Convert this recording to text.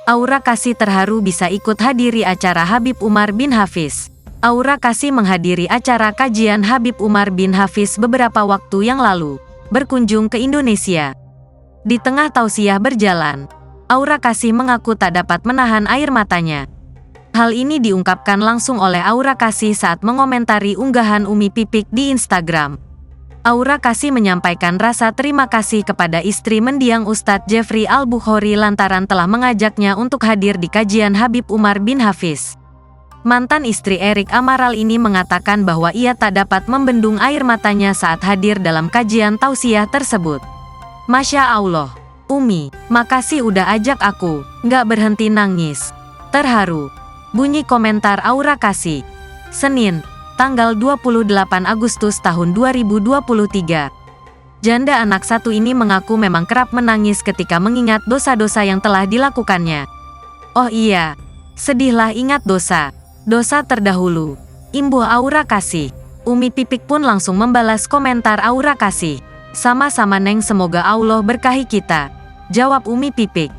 Aura Kasih terharu bisa ikut hadiri acara Habib Umar bin Hafiz. Aura Kasih menghadiri acara kajian Habib Umar bin Hafiz beberapa waktu yang lalu, berkunjung ke Indonesia. Di tengah tausiah berjalan, Aura Kasih mengaku tak dapat menahan air matanya. Hal ini diungkapkan langsung oleh Aura Kasih saat mengomentari unggahan Umi Pipik di Instagram. Aura Kasih menyampaikan rasa terima kasih kepada istri mendiang Ustadz Jeffrey Al-Bukhari lantaran telah mengajaknya untuk hadir di kajian Habib Umar bin Hafiz. Mantan istri Erik Amaral ini mengatakan bahwa ia tak dapat membendung air matanya saat hadir dalam kajian tausiah tersebut. Masya Allah, Umi, makasih udah ajak aku, nggak berhenti nangis. Terharu. Bunyi komentar Aura Kasih. Senin, tanggal 28 Agustus tahun 2023. Janda anak satu ini mengaku memang kerap menangis ketika mengingat dosa-dosa yang telah dilakukannya. Oh iya, sedihlah ingat dosa terdahulu, imbuh Aura Kasih. Umi Pipik pun langsung membalas komentar Aura Kasih. Sama-sama Neng, semoga Allah berkahi kita, jawab Umi Pipik.